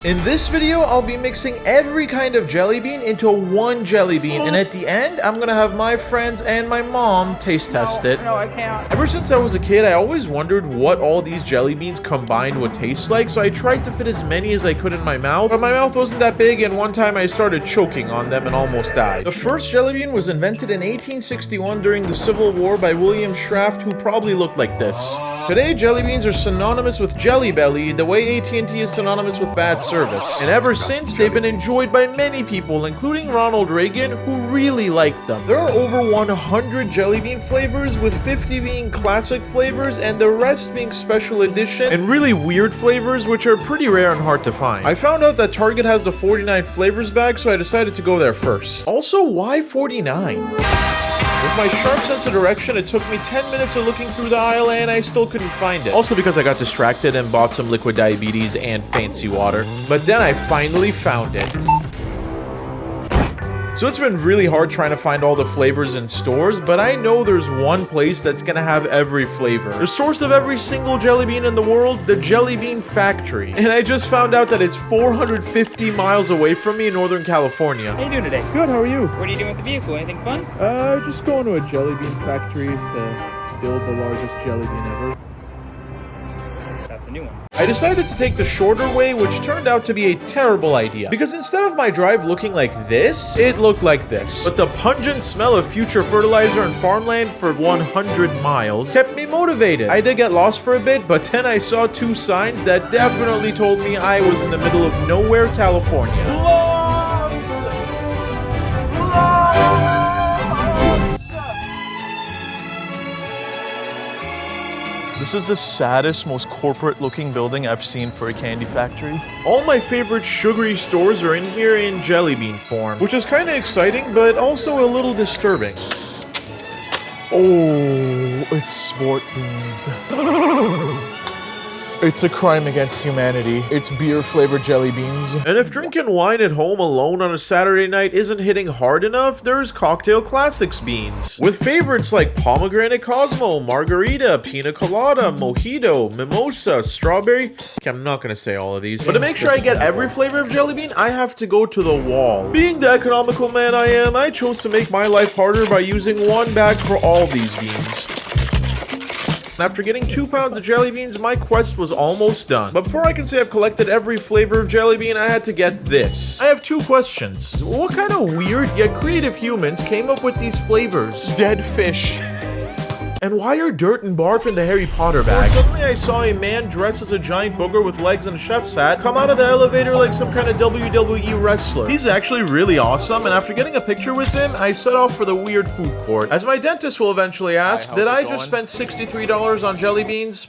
In this video, I'll be mixing every kind of jelly bean into one jelly bean, and at the end, I'm gonna have my friends and my mom taste test it. No, I can't. Ever since I was a kid, I always wondered what all these jelly beans combined would taste like, so I tried to fit as many as I could in my mouth, but my mouth wasn't that big, and one time I started choking on them and almost died. The first jelly bean was invented in 1861 during the Civil War by William Shaft, who probably looked like this. Today, jelly beans are synonymous with Jelly Belly, the way AT&T is synonymous with bad service. And ever since, they've been enjoyed by many people, including Ronald Reagan, who really liked them. There are over 100 jelly bean flavors, with 50 being classic flavors and the rest being special edition and really weird flavors, which are pretty rare and hard to find. I found out that Target has the 49 flavors bag, so I decided to go there first. Also, why 49? With my sharp sense of direction, it took me 10 minutes of looking through the aisle and I still couldn't find it. Also because I got distracted and bought some liquid diabetes and fancy water. But then I finally found it. So it's been really hard trying to find all the flavors in stores, but I know there's one place that's gonna have every flavor. The source of every single jelly bean in the world, the Jelly Bean Factory. And I just found out that it's 450 miles away from me in Northern California. How you doing today? Good, how are you? What are you doing with the vehicle? Anything fun? Just going to a jelly bean factory to build the largest jelly bean ever. That's a new one. I decided to take the shorter way, which turned out to be a terrible idea. Because instead of my drive looking like this, it looked like this. But the pungent smell of future fertilizer and farmland for 100 miles kept me motivated. I did get lost for a bit, but then I saw two signs that definitely told me I was in the middle of nowhere, California. This is the saddest, most corporate-looking building I've seen for a candy factory. All my favorite sugary stores are in here in jelly bean form, which is kind of exciting, but also a little disturbing. Oh, it's sport beans. It's a crime against humanity. It's beer-flavored jelly beans. And if drinking wine at home alone on a Saturday night isn't hitting hard enough, there's Cocktail Classics beans. With favorites like Pomegranate Cosmo, Margarita, Pina Colada, Mojito, Mimosa, Strawberry. Okay, I'm not gonna say all of these. But to make sure I get every flavor of jelly bean, I have to go to the wall. Being the economical man I am, I chose to make my life harder by using one bag for all these beans. After getting 2 pounds of jelly beans, my quest was almost done. But before I can say I've collected every flavor of jelly bean, I had to get this. I have two questions. What kind of weird yet creative humans came up with these flavors? Dead fish. And why are dirt and barf in the Harry Potter bag? Suddenly I saw a man dressed as a giant booger with legs and a chef's hat come out of the elevator like some kind of WWE wrestler. He's actually really awesome, and after getting a picture with him, I set off for the weird food court. As my dentist will eventually ask, did I just spend $63 on jelly beans?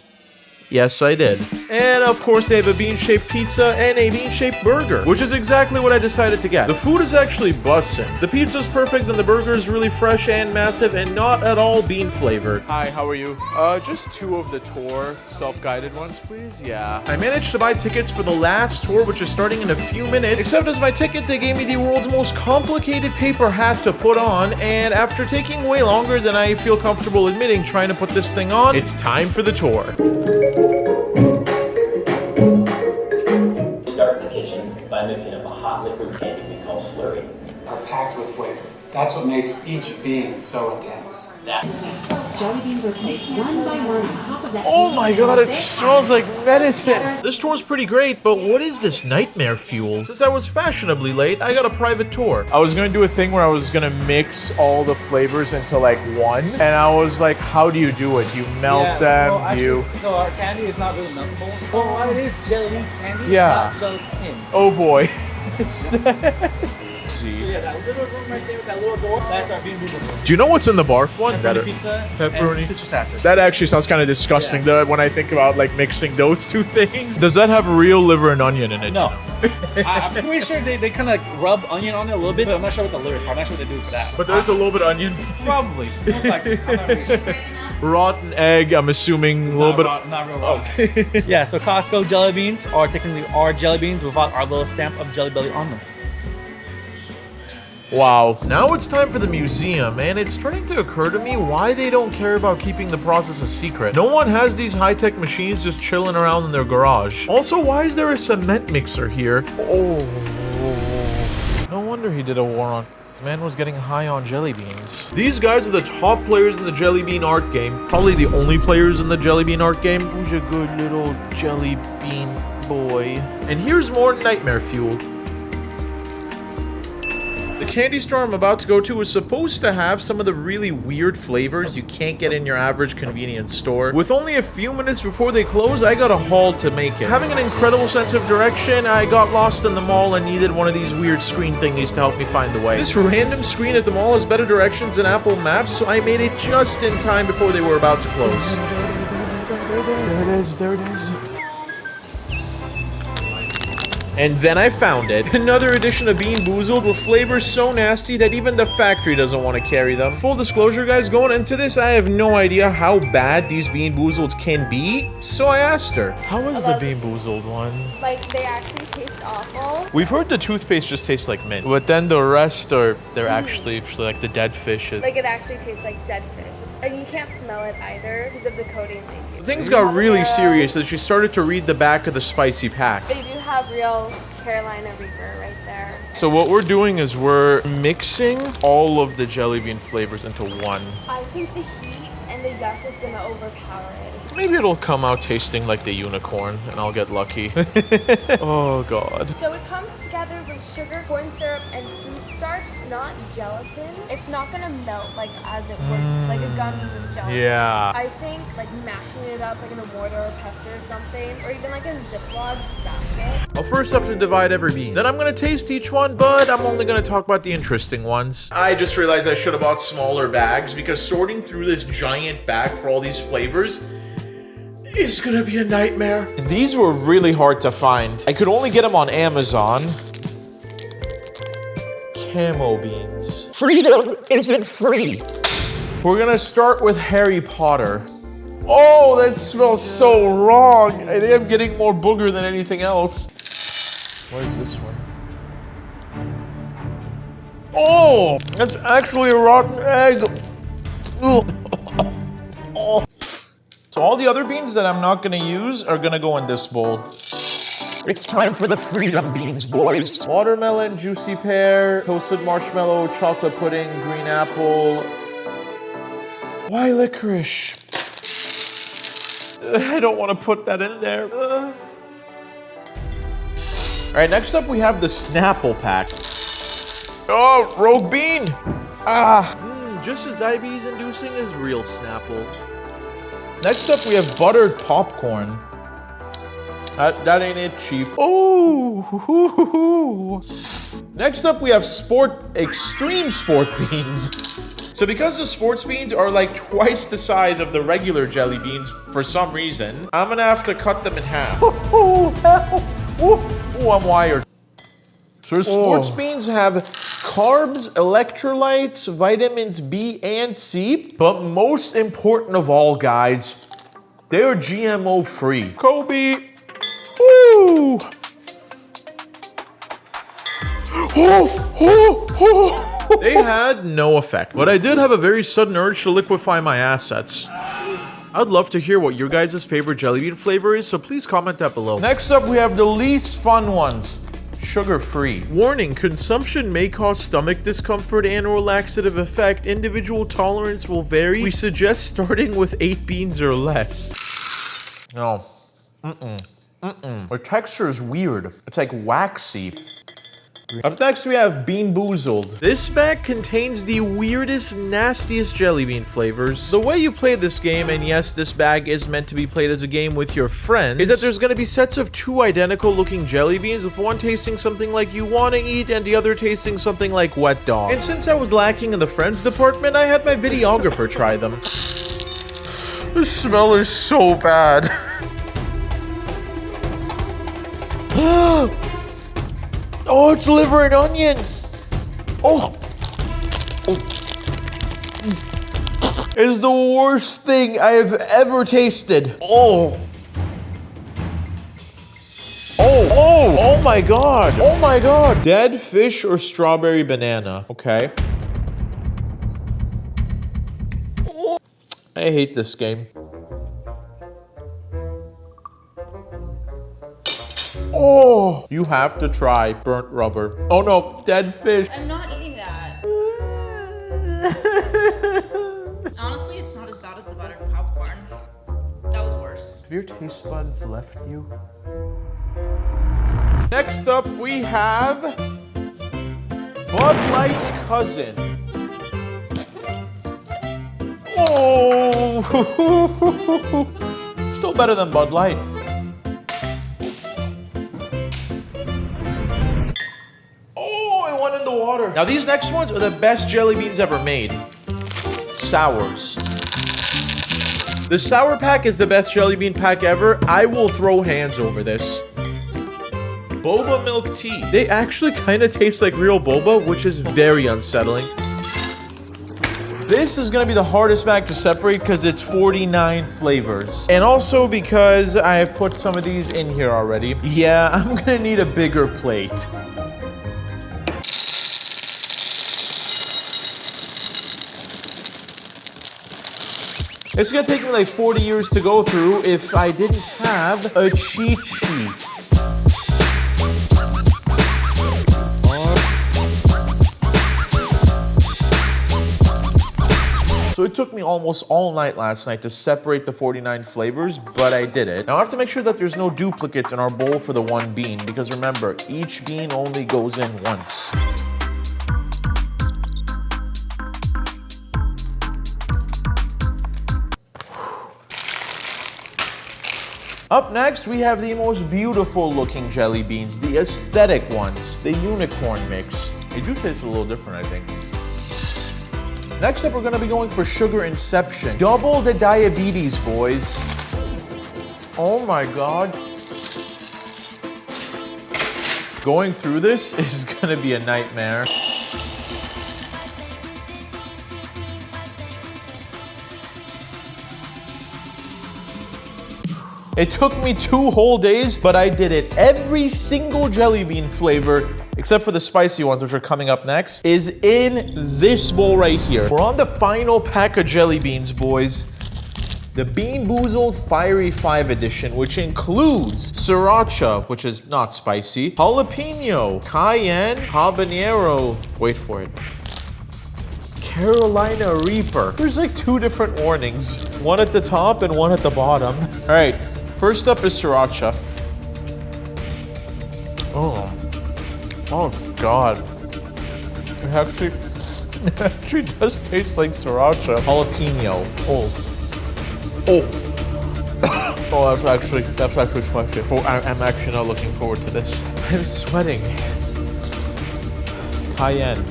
Yes, I did. And of course they have a bean-shaped pizza and a bean-shaped burger, which is exactly what I decided to get. The food is actually bussin'. The pizza's perfect and the burger is really fresh and massive and not at all bean flavored. Hi, how are you? Just 2 of the tour self-guided ones, please? Yeah. I managed to buy tickets for the last tour, which is starting in a few minutes, except as my ticket they gave me the world's most complicated paper hat to put on, and after taking way longer than I feel comfortable admitting trying to put this thing on, it's time for the tour. Start in the kitchen by mixing up a hot liquid candy we call slurry. Are packed with flavor. That's what makes each bean so intense. Jelly beans are placed one by one on top of that. Oh my god, it smells like medicine! This tour's pretty great, but what is this nightmare fuel? Since I was fashionably late, I got a private tour. I was gonna do a thing where I was gonna mix all the flavors into like one, and I was like, how do you do it? You melt them, well, actually, so our candy is not really meltable. Well, it is jelly candy, not gelatin. Oh boy. It's Yeah, that little room right there with that little door, that's our BeanBoozled. Do you know what's in the barf one? Pepperoni pizza Pepperoni. and citrus acid. That actually sounds kind of disgusting when I think about like mixing those two things. Does that have real liver and onion in it? No. I'm pretty sure they kind of like rub onion on it a little bit, but I'm not sure what the lyric. I'm not sure what they do for that. But there's a little bit of onion. Probably. Most likely. I'm not really sure. Rotten egg, I'm assuming a little bit. Not real rotten. Yeah, so Costco jelly beans are technically our jelly beans without our little stamp of Jelly Belly on them. Wow. Now it's time for the museum, and it's starting to occur to me why they don't care about keeping the process a secret. No one has these high-tech machines just chilling around in their garage. Also, why is there a cement mixer here? Oh. No wonder he did a war on... The man was getting high on jelly beans. These guys are the top players in the jelly bean art game. Probably the only players in the jelly bean art game. Who's a good little jelly bean boy? And here's more nightmare fuel. The candy store I'm about to go to is supposed to have some of the really weird flavors you can't get in your average convenience store. With only a few minutes before they close, I got a haul to make it. Having an incredible sense of direction, I got lost in the mall and needed one of these weird screen thingies to help me find the way. This random screen at the mall has better directions than Apple Maps, so I made it just in time before they were about to close. There it is. And then I found it. Another edition of BeanBoozled with flavors so nasty that even the factory doesn't want to carry them. Full disclosure, guys, going into this, I have no idea how bad these BeanBoozleds can be, so I asked her. How is the BeanBoozled one? Like, they actually taste awful. We've heard the toothpaste just tastes like mint, but then the rest are, they're actually like the dead fish. Like, it actually tastes like dead fish. And you can't smell it either because of the coating they use. Things got really serious as she started to read the back of the spicy pack. They do have real Carolina Reaper right there. So what we're doing is we're mixing all of the jelly bean flavors into one. I think the heat and the yuck is gonna overpower it. Maybe it'll come out tasting like the unicorn and I'll get lucky. Oh god. So it comes together with sugar, corn syrup, and fruit starch, not gelatin. It's not gonna melt like as it would, like a gummy with gelatin. Yeah. I think like mashing it up like in a mortar or pestle or something, or even like in Ziploc, just mash it. I'll first have to divide every bean. Then I'm gonna taste each one, but I'm only gonna talk about the interesting ones. I just realized I should have bought smaller bags because sorting through this giant bag for all these flavors is gonna be a nightmare. These were really hard to find. I could only get them on Amazon. Camo beans. Freedom isn't free. We're gonna start with Harry Potter. Oh, that smells so wrong. I think I'm getting more booger than anything else. What is this one? Oh, that's actually a rotten egg. Oh. So all the other beans that I'm not gonna use are gonna go in this bowl. It's time for the freedom beans, boys. Watermelon, juicy pear, toasted marshmallow, chocolate pudding, green apple. Why licorice? I don't want to put that in there. All right, next up we have the Snapple pack. Oh, rogue bean. Just as diabetes-inducing as real Snapple. Next up, we have buttered popcorn. That ain't it, Chief. Oh. Next up, we have extreme sport beans. So because the sports beans are like twice the size of the regular jelly beans for some reason, I'm gonna have to cut them in half. Oh, I'm wired. So the sports beans have carbs, electrolytes, vitamins B and C, but most important of all, guys, they're GMO free. Kobe. Woo! They had no effect, but I did have a very sudden urge to liquefy my assets. I'd love to hear what your guys' favorite jelly bean flavor is, so please comment that below. Next up, we have the least fun ones. Sugar-free. Warning, consumption may cause stomach discomfort and or laxative effect. Individual tolerance will vary. We suggest starting with 8 beans or less. No. The texture is weird. It's like waxy. Up next, we have BeanBoozled. This bag contains the weirdest, nastiest jelly bean flavors. The way you play this game, and yes, this bag is meant to be played as a game with your friends, is that there's gonna be sets of 2 identical looking jelly beans, with one tasting something like you wanna eat, and the other tasting something like wet dog. And since I was lacking in the friends department, I had my videographer try them. The smell is so bad. Oh, it's liver and onions. Oh. It's the worst thing I have ever tasted. Oh Oh my god. Oh my god. Dead fish or strawberry banana. Okay. I hate this game. Oh, you have to try burnt rubber. Oh no, dead fish. I'm not eating that. Honestly, it's not as bad as the buttered popcorn. That was worse. Have your taste buds left you? Next up, we have Bud Light's cousin. Oh, still better than Bud Light. Oh, it went in the water. Now these next ones are the best jelly beans ever made. Sours. The sour pack is the best jelly bean pack ever. I will throw hands over this. Boba milk tea. They actually kind of taste like real boba, which is very unsettling. This is gonna be the hardest bag to separate because it's 49 flavors. And also because I have put some of these in here already. Yeah, I'm gonna need a bigger plate. It's gonna take me like 40 years to go through if I didn't have a cheat sheet. So it took me almost all night last night to separate the 49 flavors, but I did it. Now I have to make sure that there's no duplicates in our bowl for the one bean, because remember, each bean only goes in once. Up next, we have the most beautiful looking jelly beans, the aesthetic ones, the unicorn mix. They do taste a little different, I think. Next up, we're gonna be going for Sugar Inception. Double the diabetes, boys. Oh my god. Going through this is gonna be a nightmare. It took me 2 whole days, but I did it. Every single jelly bean flavor, except for the spicy ones, which are coming up next, is in this bowl right here. We're on the final pack of jelly beans, boys. The BeanBoozled Fiery 5 edition, which includes sriracha, which is not spicy, jalapeno, cayenne, habanero, wait for it, Carolina Reaper. There's like 2 different warnings, one at the top and one at the bottom. All right, first up is sriracha. Oh god. It actually does taste like sriracha. Jalapeno. Oh, that's actually spicy. Oh, I'm actually not looking forward to this. I'm sweating. Cayenne.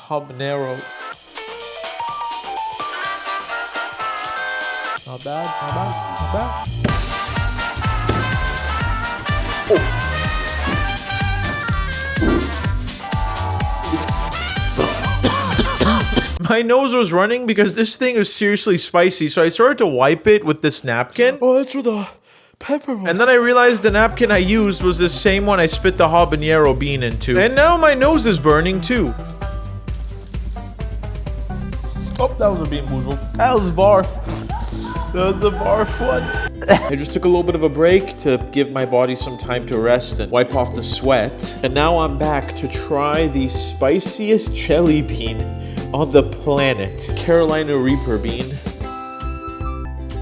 Habanero. Not bad, not bad, not bad. My nose was running because this thing is seriously spicy, so I started to wipe it with this napkin. Oh, that's where the pepper was. And then I realized the napkin I used was the same one I spit the habanero bean into. And now my nose is burning too. Oh, that was a BeanBoozled. That was barf. That was the barf one. I just took a little bit of a break to give my body some time to rest and wipe off the sweat. And now I'm back to try the spiciest jelly bean on the planet. Carolina Reaper bean.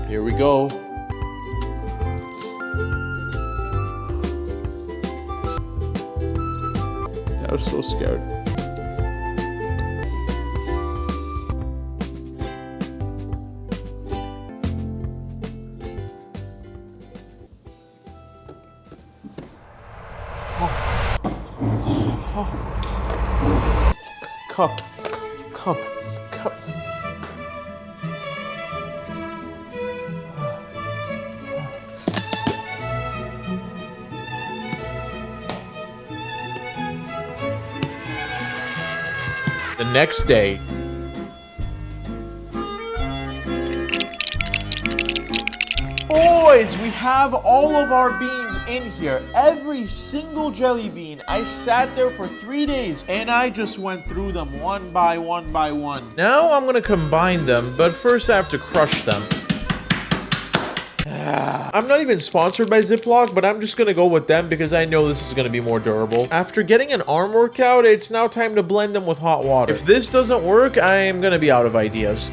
Here we go. I was so scared. Cup. The next day, boys, we have all of our beans in here. Every single jelly bean. I sat there for 3 days and I just went through them one by one by one. Now I'm gonna combine them, but first I have to crush them. I'm not even sponsored by Ziploc, but I'm just gonna go with them because I know this is gonna be more durable. After getting an arm workout, it's now time to blend them with hot water. If this doesn't work, I am gonna be out of ideas.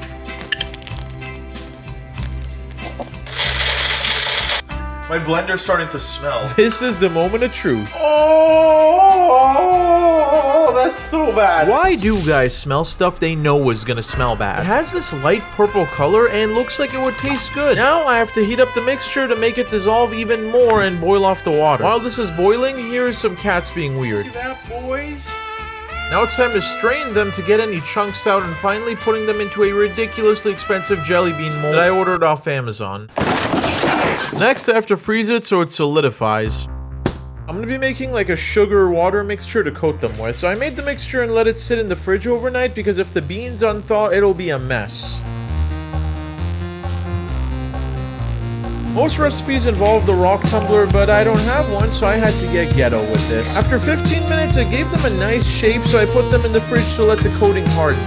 My blender's starting to smell. This is the moment of truth. Oh, that's so bad. Why do guys smell stuff they know is gonna smell bad? It has this light purple color and looks like it would taste good. Now I have to heat up the mixture to make it dissolve even more and boil off the water. While this is boiling, here's some cats being weird. That, boys. Now it's time to strain them to get any chunks out and finally putting them into a ridiculously expensive jelly bean mold that I ordered off Amazon. Next, I have to freeze it so it solidifies. I'm gonna be making like a sugar water mixture to coat them with. So I made the mixture and let it sit in the fridge overnight because if the beans unthaw, it'll be a mess. Most recipes involve the rock tumbler, but I don't have one, so I had to get ghetto with this. After 15 minutes, I gave them a nice shape, so I put them in the fridge to let the coating harden.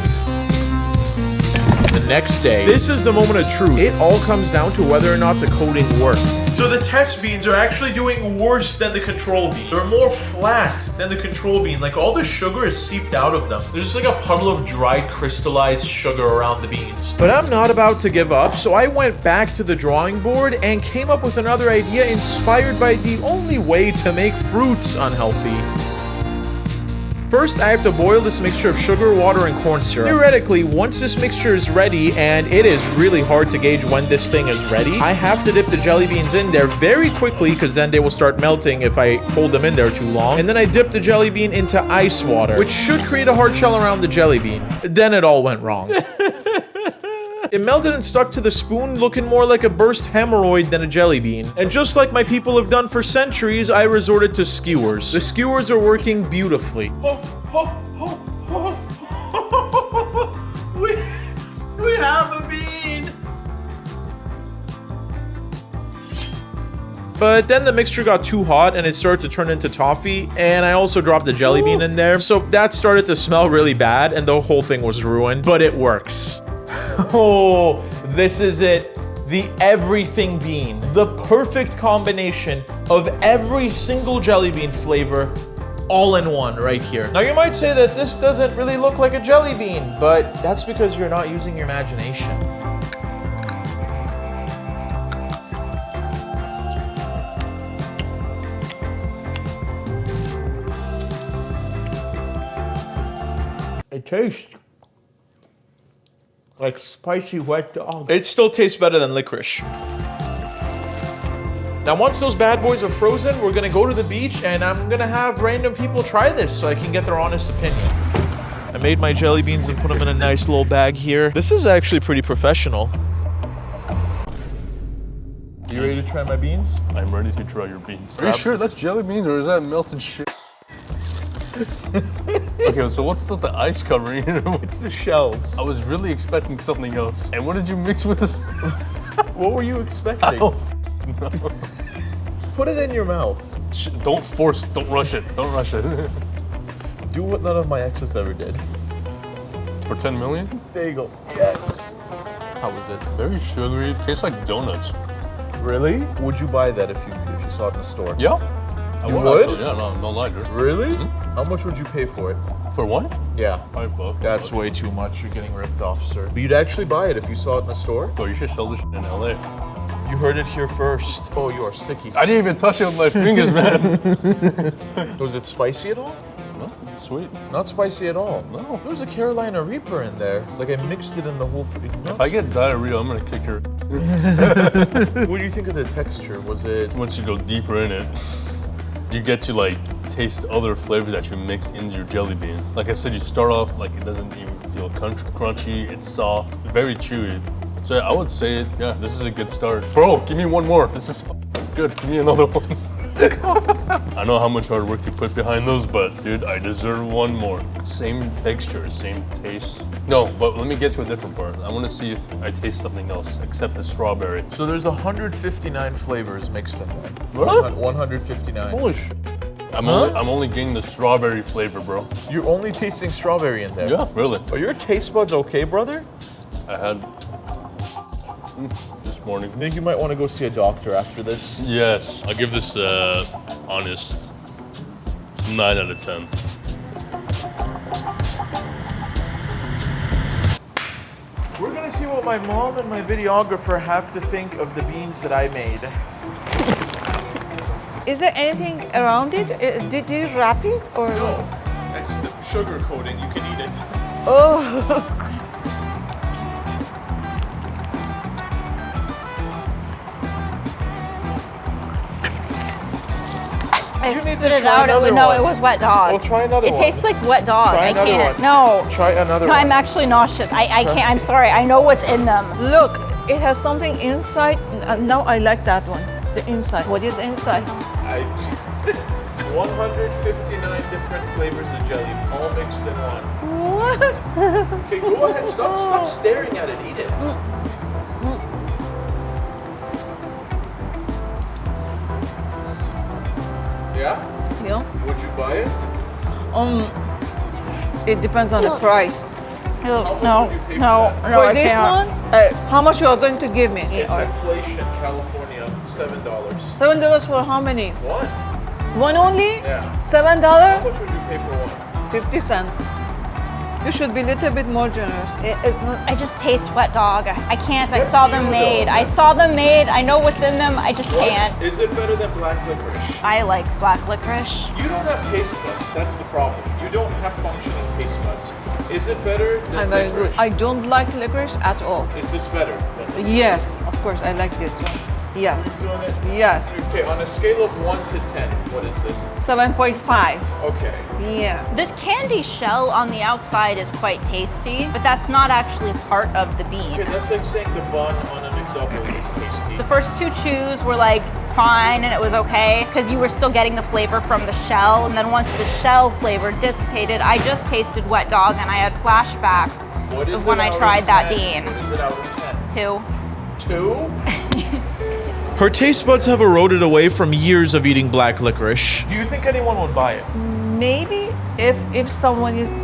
The next day, this is the moment of truth. It all comes down to whether or not the coating worked. So the test beans are actually doing worse than the control bean. They're more flat than the control bean. Like all the sugar is seeped out of them. There's just like a puddle of dried crystallized sugar around the beans. But I'm not about to give up, so I went back to the drawing board and came up with another idea inspired by the only way to make fruits unhealthy. First, I have to boil this mixture of sugar, water, and corn syrup. Theoretically, once this mixture is ready, and it is really hard to gauge when this thing is ready, I have to dip the jelly beans in there very quickly because then they will start melting if I hold them in there too long. And then I dip the jelly bean into ice water, which should create a hard shell around the jelly bean. Then it all went wrong. It melted and stuck to the spoon, looking more like a burst hemorrhoid than a jelly bean. And just like my people have done for centuries, I resorted to skewers. The skewers are working beautifully. We have a bean. But then the mixture got too hot and it started to turn into toffee, and I also dropped the jelly bean in there, so that started to smell really bad and the whole thing was ruined, but it works. Oh, this is it. The everything bean. The perfect combination of every single jelly bean flavor all in one right here. Now you might say that this doesn't really look like a jelly bean, but that's because you're not using your imagination. It tastes like spicy wet dog. It still tastes better than licorice. Now once those bad boys are frozen, we're gonna go to the beach and I'm gonna have random people try this so I can get their honest opinion. I made my jelly beans and put them in a nice little bag here. This is actually pretty professional. You ready to try my beans? I'm ready to try your beans. Are you sure that's jelly beans or is that melted shit? Okay, so what's the ice covering? It's the shell. I was really expecting something else. And what did you mix with this? What were you expecting? No. Put it in your mouth. Don't rush it. Don't rush it. Do what none of my exes ever did. For 10 million? There you go. Yes. How was it? Very sugary. It tastes like donuts. Really? Would you buy that if you saw it in the store? Yeah. I You would? would? Actually, yeah, no lie, dude. Really? How much would you pay for it? For one? Yeah. $5. That's way too much. You're getting ripped off, sir. But you'd actually buy it if you saw it in the store? Oh, you should sell this shit in LA. You heard it here first. Oh, you are sticky. I didn't even touch it with my fingers, man. Was it spicy at all? No, sweet. Not spicy at all. No. There was a Carolina Reaper in there. Like I mixed it in the whole thing. If I get diarrhea, I'm gonna kick your. What do you think of the texture? Was it? Once you go deeper in it, you get to like taste other flavors that you mix into your jelly bean. Like I said, you start off like it doesn't even feel crunchy. It's soft, very chewy. So yeah, I would say, yeah, this is a good start. Bro, give me one more. This is good. Give me another one. I know how much hard work you put behind those, but dude, I deserve one more. Same texture, same taste. No, but let me get to a different part. I want to see if I taste something else except the strawberry. So there's 159 flavors mixed in there. What? 159. Holy shit. I'm only getting the strawberry flavor, bro. You're only tasting strawberry in there? Yeah, really. Are your taste buds okay, brother? I had this morning. I think you might want to go see a doctor after this. Yes, I'll give this honest 9 out of 10. We're gonna see what my mom and my videographer have to think of the beans that I made. Is there anything around it? Did you wrap it or? No, it's the sugar coating. You can eat it. Oh. I You need spit to it try out. another No, one. it was wet dog. Well, try another It one. tastes like wet dog. Try I another can't. one. No. Try another No, one. I'm actually nauseous. I can't. I'm sorry. I know what's in them. Look, it has something inside. No, I like that one. The inside. What is inside? 159 different flavors of jelly, all mixed in one. What? Okay, go ahead. Stop staring at it. Eat it. Yeah? Yeah. Would you buy it? It depends on the price. No, much no, would you pay no, for no. For I this cannot. one, how much you are going to give me? It's inflation, California, $7. $7 for how many? One? One only? Yeah. $7? How much would you pay for one? 50 cents. You should be a little bit more generous. It's not, I just taste wet dog. I can't. I That's saw you, them though. made. I saw them made. I know what's in them. I just can't. Is it better than black licorice? I like black licorice. You don't have taste buds. That's the problem. You don't have functional taste buds. Is it better than I'm very licorice? good. I don't like licorice at all. Is this better? Yes, of course, I like this one. Yes. Doing it? Yes. Okay, on a scale of 1 to 10, what is it? 7.5. Okay. Yeah. This candy shell on the outside is quite tasty, but that's not actually part of the bean. Okay, that's like saying the bun on a McDouble is tasty. The first two chews were like fine and it was okay because you were still getting the flavor from the shell, and then once the shell flavor dissipated, I just tasted wet dog and I had flashbacks What is of when it I out tried of that 10? bean. What is it out of 10? 2. 2? Her taste buds have eroded away from years of eating black licorice. Do you think anyone would buy it? Maybe if someone is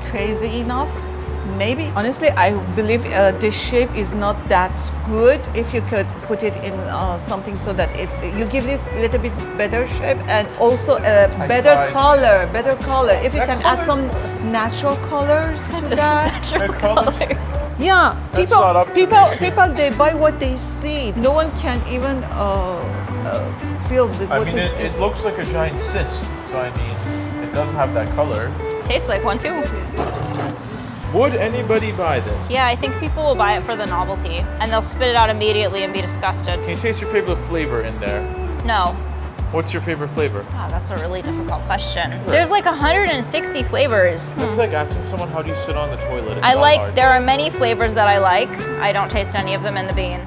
crazy enough, maybe. Honestly, I believe the shape is not that good. If you could put it in something so that you give it a little bit better shape and also a better tried. color. Better color. If you That can add color- some natural colors to that. Natural colors. color. Yeah, That's not up to me. people, they buy what they see. No one can even feel what is. It looks like a giant cyst, so I mean, it does have that color. Tastes like one too. Would anybody buy this? Yeah, I think people will buy it for the novelty and they'll spit it out immediately and be disgusted. Can you taste your favorite flavor in there? No. What's your favorite flavor? Oh, that's a really difficult question. There's like 160 flavors. It's like asking someone, how do you sit on the toilet? It's I not like, hard. there are many flavors that I like. I don't taste any of them in the bean.